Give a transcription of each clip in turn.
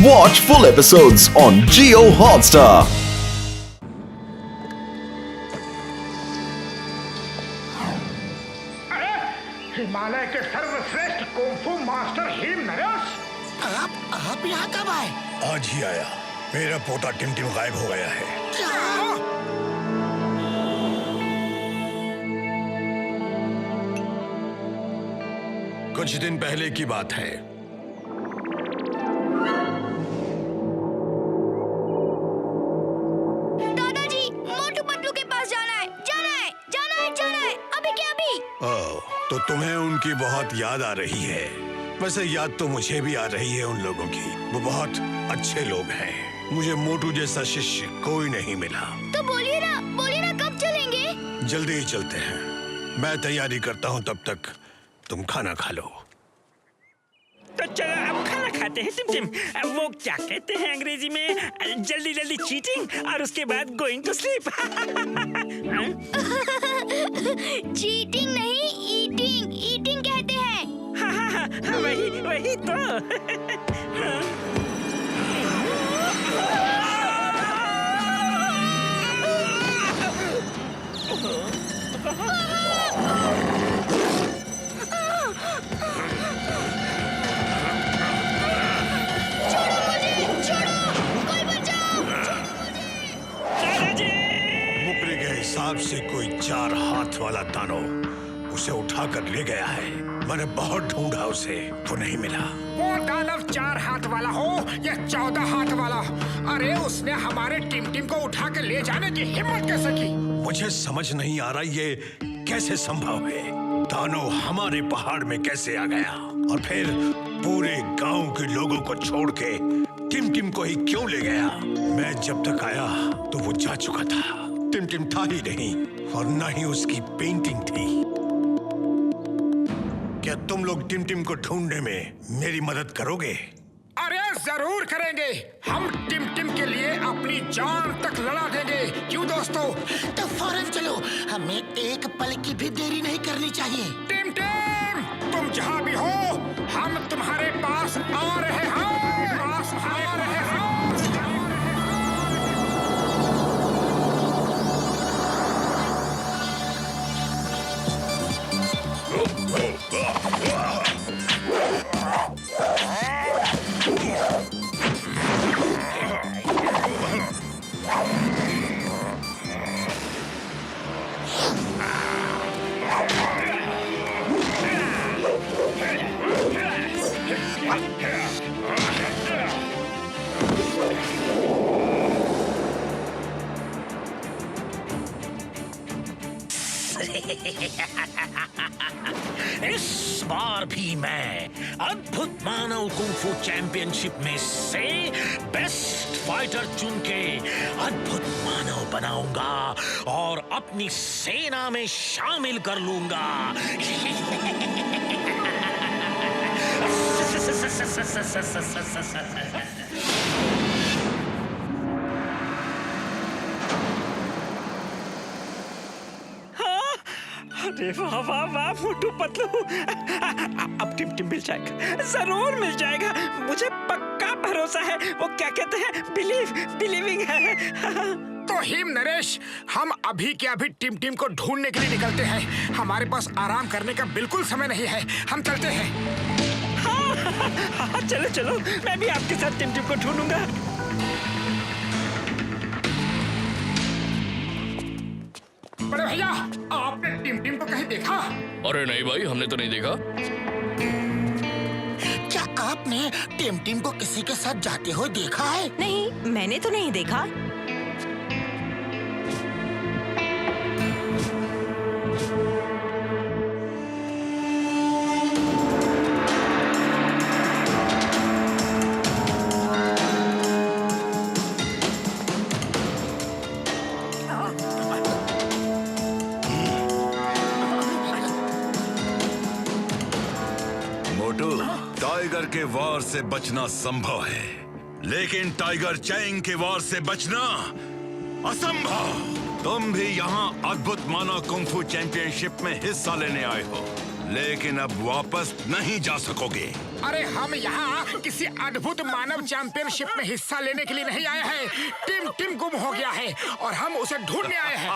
Watch full episodes on Jio Hotstar. Himalaya के सर्वश्रेष्ठ kung fu master him Naresh. आप यहाँ कब आए? आज ही आया। मेरा पोता टिमटिम गायब हो गया है। कुछ दिन पहले की बात है। दादाजी, मोटू पतलू के पास जाना है, जाना है, जाना है, जाना है, अभी के अभी। ओह, तो तुम्हें उनकी बहुत याद आ रही है। वैसे याद तो मुझे भी आ रही है उन लोगों की। वो बहुत अच्छे लोग हैं। मुझे मोटू जैसा शिष्य कोई नहीं मिला। तो बोलिए ना कब चलेंगे? जल्दी ही चलते हैं। मैं तैयारी करता हूँ, तब तक तुम खाना खा लो। तो चलो अब खाना खाते हैं टिमटिम। वो क्या कहते हैं अंग्रेजी में, जल्दी जल्दी चीटिंग और उसके बाद गोइंग टू स्लीप। चीटिंग नहीं, ईटिंग कहते हैं। हाँ, वही तो। हिसाब से कोई 4 हाथ वाला दानव उसे उठाकर ले गया है। मैंने बहुत ढूंढा उसे, तो नहीं मिला। वो दानव 4 हाथ वाला हो या 14 हाथ वाला, अरे उसने हमारे टिमटिम को उठा के ले जाने की हिम्मत कैसे की? मुझे समझ नहीं आ रहा ये कैसे संभव है। दानव हमारे पहाड़ में कैसे आ गया और फिर पूरे गांव के लोगों को छोड़ के टिमटिम को ही क्यों ले गया? मैं जब तक आया तो वो जा चुका था। टिमटिम था ही नहीं और न ही उसकी पेंटिंग थी। क्या तुम लोग टिमटिम को ढूंढने में मेरी मदद करोगे? अरे जरूर करेंगे। हम टिमटिम के लिए अपनी जान तक लड़ा देंगे। क्यों दोस्तों? तो फौरन चलो, हमें एक पल की भी देरी नहीं करनी चाहिए। टिमटिम, तुम जहाँ भी हो, हम तुम्हारे पास आ रहे हैं। इस बार भी मैं अद्भुत मानव कुंफू चैंपियनशिप में से बेस्ट फाइटर चुन के अद्भुत मानव बनाऊंगा और अपनी सेना में शामिल कर लूंगा। अरे वाह वाह वाह मोटू पतलू, अब टिमटिम मिल जाएगा, जरूर मिल जाएगा। मुझे पक्का भरोसा है। वो क्या कहते हैं, बिलीविंग है। तो हिम नरेश, हम अभी के अभी टिमटिम को ढूंढने के लिए निकलते हैं। हमारे पास आराम करने का बिल्कुल समय नहीं है। हम चलते हैं। हाँ, चलो, मैं भी आपके साथ टिमटिम को ढूंढूंगा। बड़े भैया, आपने टिमटिम को कहीं देखा? अरे नहीं भाई, हमने तो नहीं देखा। क्या आपने टिमटिम को किसी के साथ जाते हुए देखा है? नहीं, मैंने तो नहीं देखा। टाइगर के वार से बचना संभव है, लेकिन टाइगर चैंग के वार से बचना असंभव। तुम भी यहाँ अद्भुत मानव कुंफू चैंपियनशिप में हिस्सा लेने आए हो, लेकिन अब वापस नहीं जा सकोगे। अरे हम यहाँ किसी अद्भुत मानव चैंपियनशिप में हिस्सा लेने के लिए नहीं आए हैं। टिम गुम हो गया है और हम उसे ढूंढने आए हैं।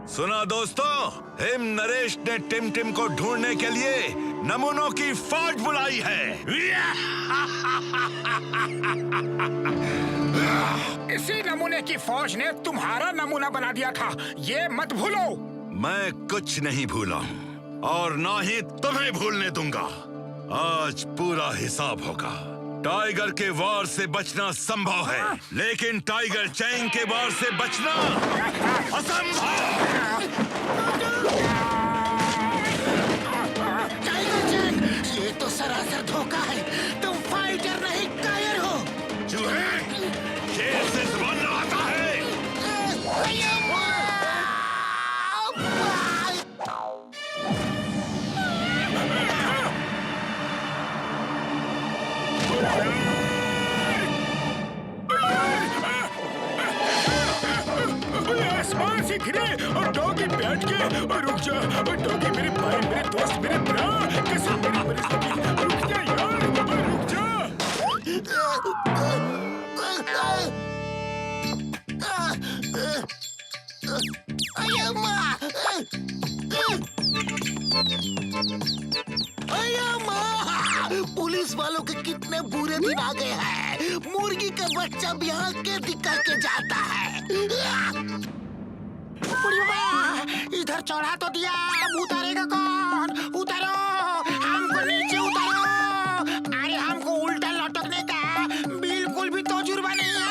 सुना दोस्तों, हिम नरेश ने टिम को ढूंढने के लिए नमूनों की फौज बुलाई है। इसी नमूने की फौज ने तुम्हारा नमूना बना दिया था, ये मत भूलो। मैं कुछ नहीं भूला हूँ और ना ही तुम्हें भूलने दूंगा। आज पूरा हिसाब होगा। टाइगर के वार से बचना संभव है, लेकिन टाइगर चैंग के वार से बचना असंभव। टाइगर चैंग, ये तो सरासर धोखा है। तुम फाइटर नहीं, कायर हो। चूहे, शेर से जुबान न आता है। आसमान से गिरे और डॉगी बैठ के और रुक जा। डॉगी मेरे भाई, मेरे दोस्त, मेरे ब्रा, कैसे मेरी परिस्थिति। रुक जा यार, रुक जा। पुलिस वालों के कितने बुरे दिन आ गए हैं। मुर्गी का बच्चा भी यहाँ कैदी करके जाता है। इधर चढ़ा तो दिया, अब उतारेगा कौन? उतारो, हमको नीचे उतारो। अरे हमको उल्टा लटकने का बिल्कुल भी तजुर्बा नहीं है।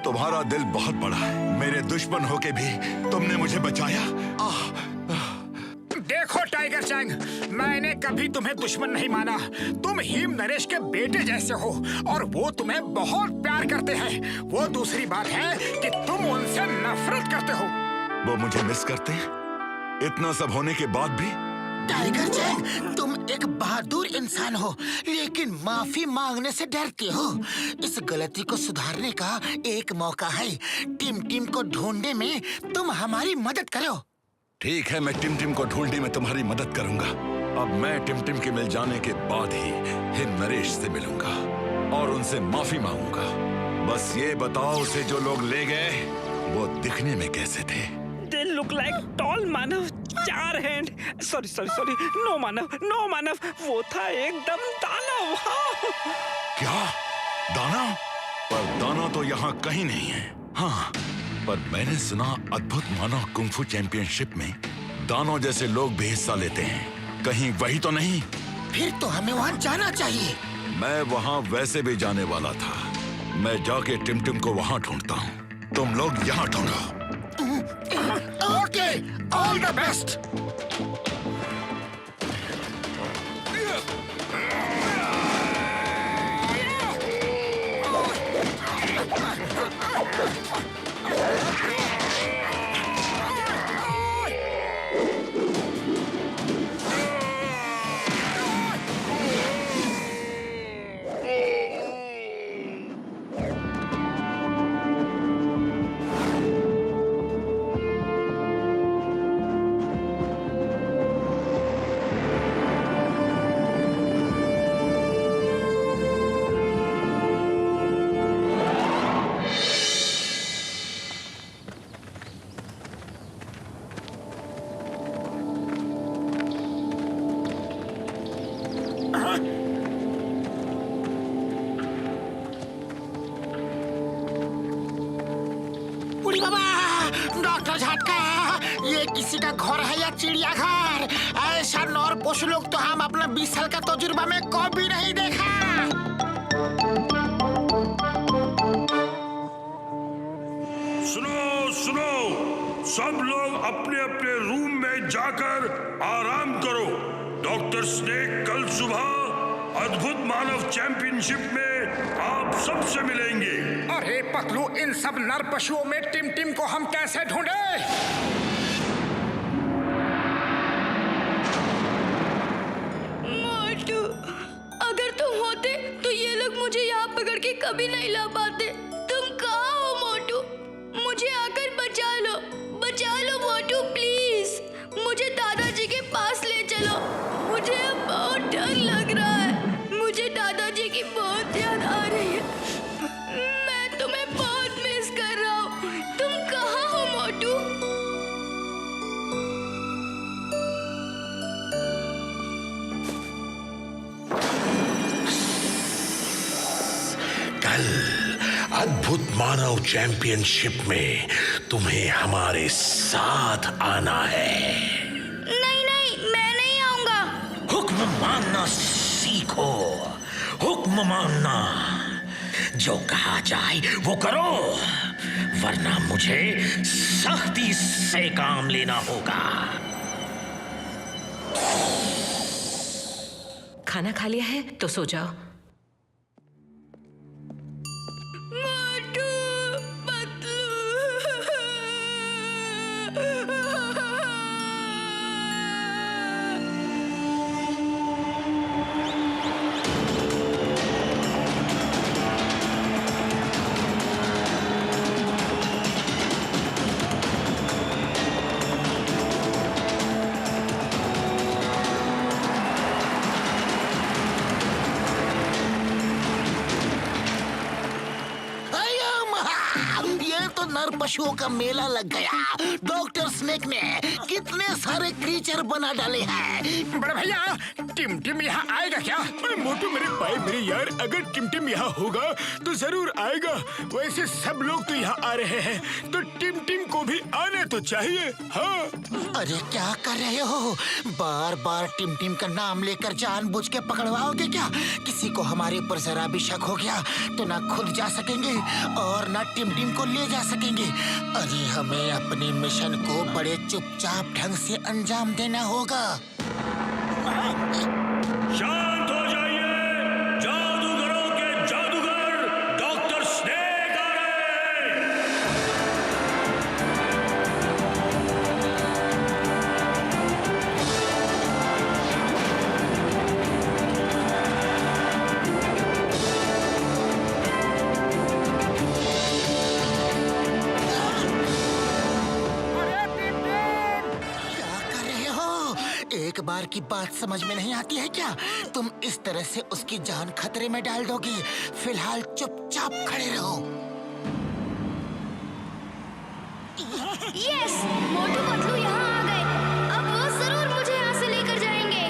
तुम्हारा दिल बहुत बड़ा है। मेरे दुश्मन होके भी तुमने मुझे बचाया। देखो टाइगर चैंग, मैंने कभी तुम्हें दुश्मन नहीं माना। तुम हिम नरेश के बेटे जैसे हो और वो तुम्हें बहुत प्यार करते हैं। वो दूसरी बात है कि तुम उनसे नफरत करते हो। वो मुझे मिस करते हैं? इतना सब होने के बाद भी? टाइगर चैंग, तुम एक बहादुर इंसान हो, लेकिन माफी मांगने से डरते हो। इस गलती को सुधारने का एक मौका है। टिम को ढूंढने में तुम हमारी मदद करो। ठीक है, मैं टिम को ढूंढने में तुम्हारी मदद करूंगा। अब मैं टिम के मिल जाने के बाद ही हिम नरेश से मिलूंगा और उनसे माफी मांगूंगा। बस ये बताओ, उसे जो लोग ले गए वो दिखने में कैसे थे? They look like tall मानव, 4 हैंड। सॉरी, नो मानव, वो था एकदम दानव। क्या दानव? पर दानव तो यहाँ कहीं नहीं है। हाँ, पर मैंने सुना अद्भुत मानव कुंफू चैंपियनशिप में दानव जैसे लोग भी हिस्सा लेते हैं। कहीं वही तो नहीं? फिर तो हमें वहाँ जाना चाहिए। मैं वहाँ वैसे भी जाने वाला था। मैं जाके टिमटिम को वहाँ ढूंढता हूँ, तुम लोग यहाँ ढूंढो। Okay, all the best. उड़ी बाबा, डॉक्टर झटका, ये किसी का घर है या चिड़ियाघर? ऐसा नौर पशु लोग तो हम अपना 20 साल का तजुर्बा में कभी नहीं देखा। सुनो सुनो, सब लोग अपने अपने रूम में जाकर आराम करो। डॉक्टर स्नेक कल सुबह अद्भुत मानव चैंपियनशिप में आप सबसे मिलेंगे। अरे पतलू, इन सब नर पशुओं में टिमटिम को हम कैसे ढूंढे? मोटू, अगर तुम होते तो ये लोग मुझे यहाँ पकड़ के कभी नहीं ला पाते। तुम कहाँ हो मोटू? मुझे आकर बचा लो मोटू प्लीज। मुझे दादाजी के पास ले चलो, मुझे अब बहुत डर लग रहा है। मुझे दादाजी की बहुत याद आ रही है। मैं तुम्हें बहुत मिस कर रहा हूँ। तुम कहाँ हो मोटू? कल अद्भुत मानव चैंपियनशिप में तुम्हें हमारे साथ आना है। नहीं, मैं नहीं आऊंगा। हुक्म मानना सीखो, हुक्म मानना। जो कहा जाए वो करो, वरना मुझे सख्ती से काम लेना होगा। खाना खा लिया है तो सो जाओ। मोटू, पतलू। नर पशुओं का मेला लग गया। डॉक्टर स्नेक ने कितने सारे क्रीचर बना डाले हैं। बड़े भैया, टिमटिम यहाँ आएगा क्या? मोटू मेरे भाई मेरे यार, अगर टिमटिम यहाँ होगा तो जरूर आएगा। वैसे सब लोग तो यहाँ आ रहे हैं, तो टिमटिम को भी आने तो चाहिए। हाँ। अरे क्या कर रहे हो? बार बार टिमटिम का नाम लेकर जानबूझ के पकड़वाओगे क्या? किसी को हमारे ऊपर जरा भी शक हो गया तो ना खुद जा सकेंगे और ना टिमटिम को ले जा सकेंगे। अरे हमें अपने मिशन को बड़े चुपचाप ढंग से अंजाम देना होगा। शांत हो जाइए, जादूगरों के जादूगर डॉक्टर स्नेक आ रहे हैं। एक बार की बात समझ में नहीं आती है क्या? तुम इस तरह से उसकी जान खतरे में डाल दोगे। फिलहाल चुपचाप खड़े रहो। यस, मोटू पतलू यहाँ आ गए। अब वो जरूर मुझे यहाँ से लेकर जाएंगे।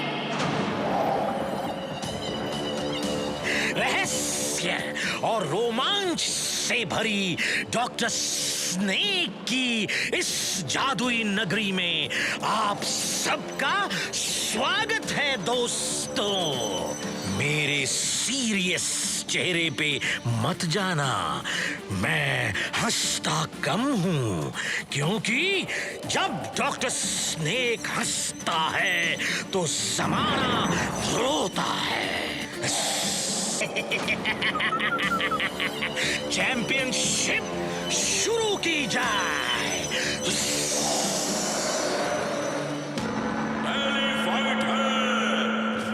रहस्य और रोमांच से भरी डॉक्टर स्नेक की इस जादुई नगरी में आप सबका स्वागत है दोस्तों। मेरे सीरियस चेहरे पे मत जाना, मैं हंसता कम हूं, क्योंकि जब डॉक्टर स्नेक हंसता है तो जमाना रोता है। चैंपियनशिप शुरू की जाए। पहली फाइट है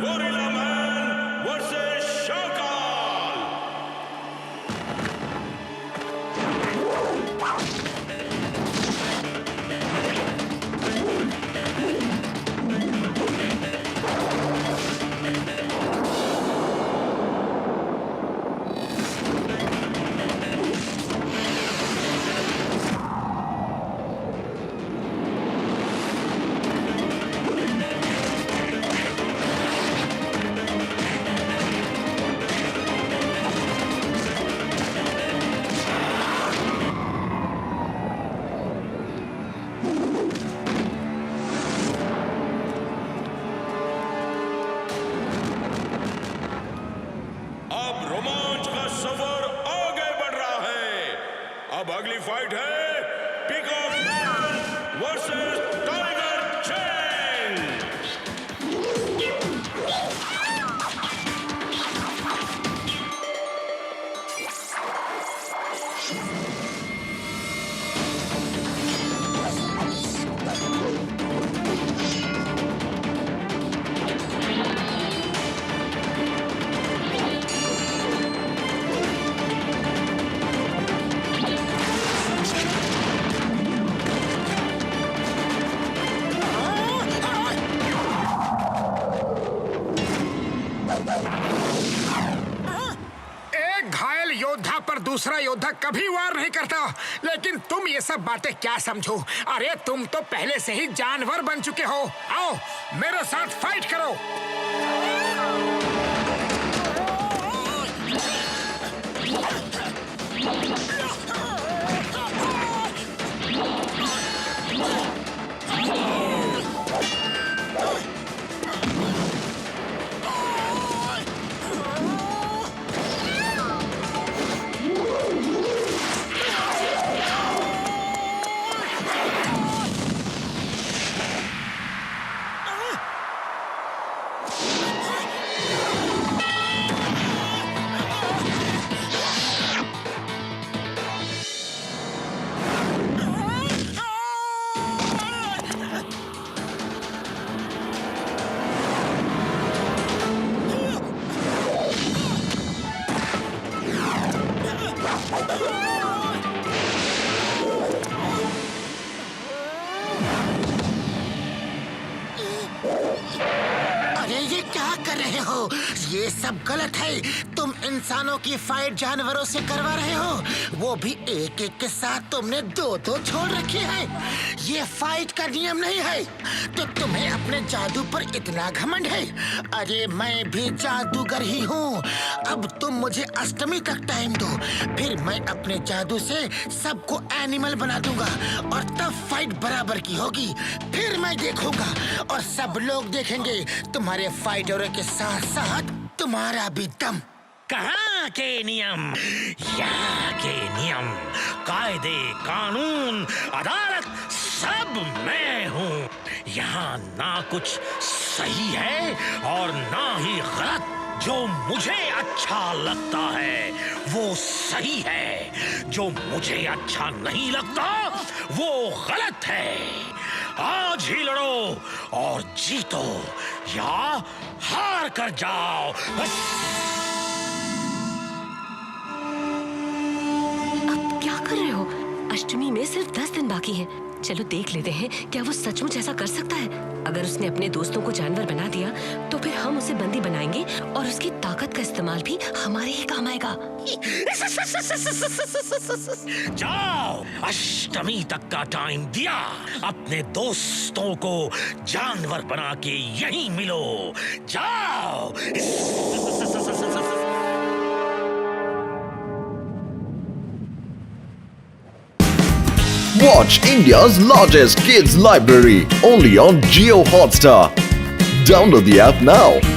गोरिल्ला मैन वर्सेस शाकाल। अब रोमांच का सफर आगे बढ़ रहा है। अब अगली फाइट है peacock man versus tiger Chang. एक घायल योद्धा पर दूसरा योद्धा कभी वार नहीं करता, लेकिन तुम ये सब बातें क्या समझो? अरे तुम तो पहले से ही जानवर बन चुके हो। आओ मेरे साथ फाइट करो। अरे ये क्या कर रहे हो? ये सब गलत है। तुम इंसानों की फाइट जानवरों से करवा रहे हो, वो भी एक एक के साथ। तुमने दो छोड़ रखे हैं। ये फाइट का नियम नहीं है। तो तुम्हें अपने जादू पर इतना घमंड है? अरे मैं भी जादूगर ही हूँ। अब तुम मुझे अष्टमी तक टाइम दो, फिर मैं अपने जादू से सबको एनिमल बना दूंगा और तब फाइट बराबर की होगी। फिर मैं देखूंगा और सब लोग देखेंगे तुम्हारे फाइटरों के साथ साथ तुम्हारा भी दम। कहाँ के नियम? यहाँ के नियम, कायदे, कानून, अदालत सब मैं हूँ। यहाँ ना कुछ सही है और ना ही गलत। जो मुझे अच्छा लगता है वो सही है, जो मुझे अच्छा नहीं लगता वो गलत है। आज ही लड़ो और जीतो या हार कर जाओ। बस। अब क्या कर रहे हो? अष्टमी में सिर्फ 10 दिन बाकी हैं। चलो देख लेते हैं क्या वो सचमुच ऐसा कर सकता है। अगर उसने अपने दोस्तों को जानवर बना दिया तो फिर हम उसे बंदी बनाएंगे और उसकी ताकत का इस्तेमाल भी हमारे ही काम आएगा। जाओ, अष्टमी तक का टाइम दिया। अपने दोस्तों को जानवर बना के यहीं मिलो। जाओ। Watch India's largest kids library only on Jio Hotstar. Download the app now.